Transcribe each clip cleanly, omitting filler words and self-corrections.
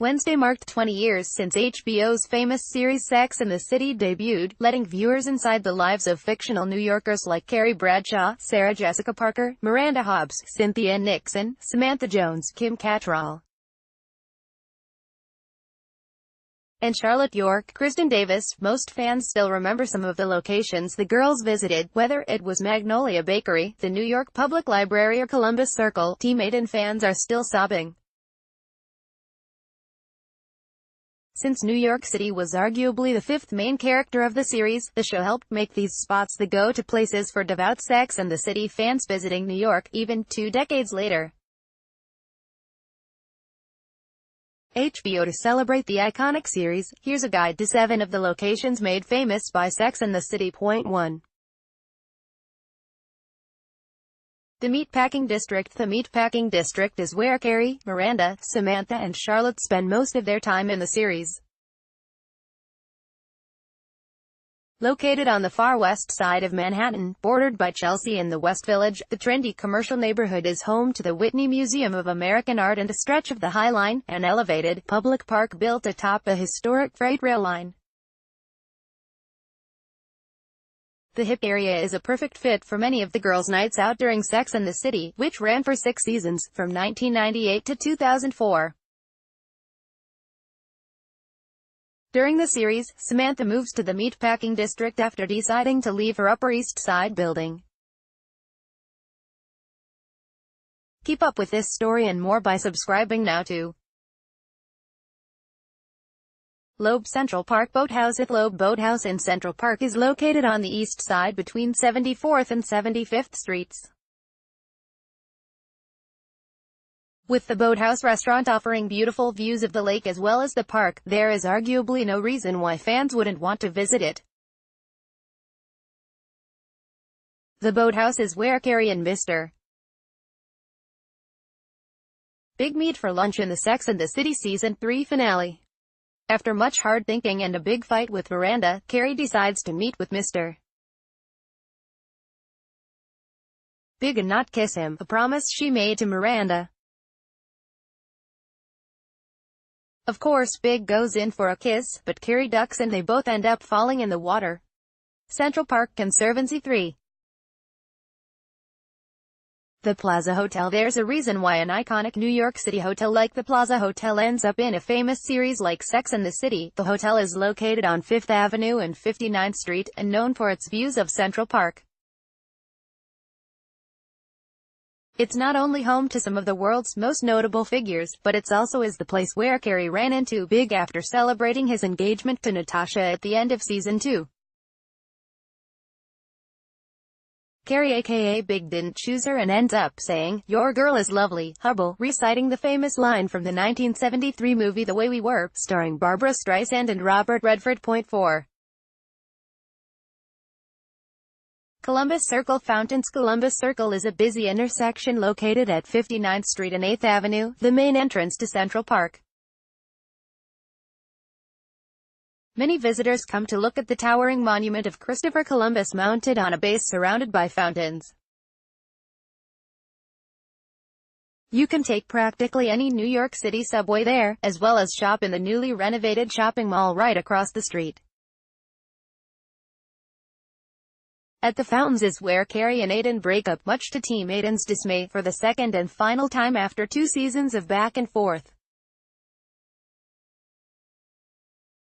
Wednesday marked 20 years since HBO's famous series Sex and the City debuted, letting viewers inside the lives of fictional New Yorkers like Carrie Bradshaw, Sarah Jessica Parker, Miranda Hobbs, Cynthia Nixon, Samantha Jones, Kim Cattrall, and Charlotte York. Kristen Davis. Most fans still remember some of the locations the girls visited, whether it was Magnolia Bakery, the New York Public Library or Columbus Circle. Team Aiden fans are still sobbing. Since New York City was arguably the fifth main character of the series, the show helped make these spots the go-to places for devout Sex and the City fans visiting New York, even 2 decades later. HBO to celebrate the iconic series, here's a guide to 7 of the locations made famous by Sex and the City. Point 1. The Meatpacking District. The Meatpacking District is where Carrie, Miranda, Samantha and Charlotte spend most of their time in the series. Located on the far west side of Manhattan, bordered by Chelsea and the West Village, the trendy commercial neighborhood is home to the Whitney Museum of American Art and a stretch of the High Line, an elevated, public park built atop a historic freight rail line. The hip area is a perfect fit for many of the girls' nights out during Sex and the City, which ran for 6 seasons, from 1998 to 2004. During the series, Samantha moves to the Meatpacking District after deciding to leave her Upper East Side building. Keep up with this story and more by subscribing now to Loeb Central Park Boathouse. Loeb Boathouse in Central Park is located on the east side between 74th and 75th Streets. With the Boathouse restaurant offering beautiful views of the lake as well as the park, there is arguably no reason why fans wouldn't want to visit it. The Boathouse is where Carrie and Mr. Big meet for lunch in the Sex and the City Season 3 finale. After much hard thinking and a big fight with Miranda, Carrie decides to meet with Mr. Big and not kiss him, a promise she made to Miranda. Of course Big goes in for a kiss, but Carrie ducks and they both end up falling in the water. Central Park Conservancy 3. The Plaza Hotel. There's a reason why an iconic New York City hotel like the Plaza Hotel ends up in a famous series like Sex and the City. The hotel is located on 5th Avenue and 59th Street, and known for its views of Central Park. It's not only home to some of the world's most notable figures, but it's also is the place where Carrie ran into Big after celebrating his engagement to Natasha at the end of Season 2. Carrie aka Big didn't choose her and ends up saying, "Your girl is lovely, hubble," reciting the famous line from the 1973 movie The Way We Were, starring Barbra Streisand and Robert Redford. Point 4. Columbus Circle Fountains. Columbus Circle is a busy intersection located at 59th Street and 8th Avenue, the main entrance to Central Park. Many visitors come to look at the towering monument of Christopher Columbus mounted on a base surrounded by fountains. You can take practically any New York City subway there, as well as shop in the newly renovated shopping mall right across the street. At the fountains is where Carrie and Aiden break up, much to Team Aiden's dismay, for the second and final time after 2 seasons of back and forth.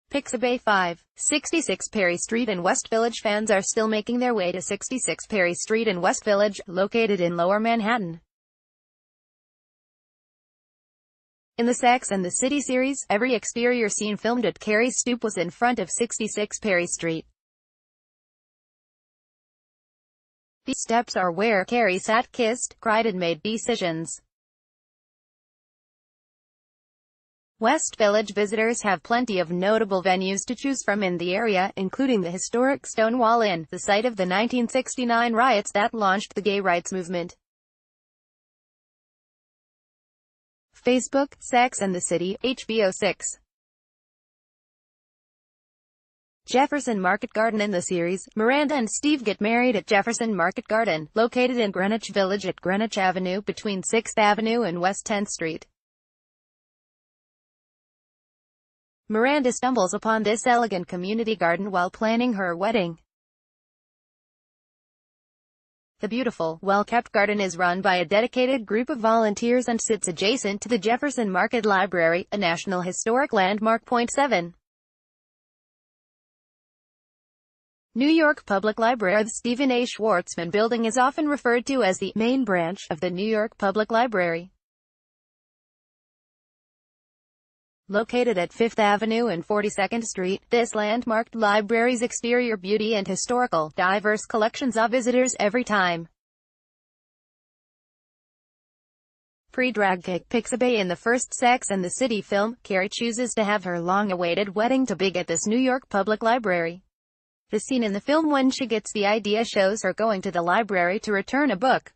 Pixabay 5. 66 Perry Street in West Village. Fans are still making their way to 66 Perry Street in West Village, located in Lower Manhattan. In the Sex and the City series, every exterior scene filmed at Carrie's stoop was in front of 66 Perry Street. These steps are where Carrie sat, kissed, cried and made decisions. West Village visitors have plenty of notable venues to choose from in the area, including the historic Stonewall Inn, the site of the 1969 riots that launched the gay rights movement. Facebook, Sex and the City, HBO 6. Jefferson Market Garden. In the series, Miranda and Steve get married at Jefferson Market Garden, located in Greenwich Village at Greenwich Avenue between 6th Avenue and West 10th Street. Miranda stumbles upon this elegant community garden while planning her wedding. The beautiful, well-kept garden is run by a dedicated group of volunteers and sits adjacent to the Jefferson Market Library, a National Historic Landmark. Point 7. New York Public Library. The Stephen A. Schwarzman Building is often referred to as the main branch of the New York Public Library. Located at 5th Avenue and 42nd Street, this landmark library's exterior beauty and historical, diverse collections awe visitors every time. Pre-drag kick Pixabay. In the first Sex and the City film, Carrie chooses to have her long-awaited wedding to big at this New York Public Library. The scene in the film when she gets the idea shows her going to the library to return a book.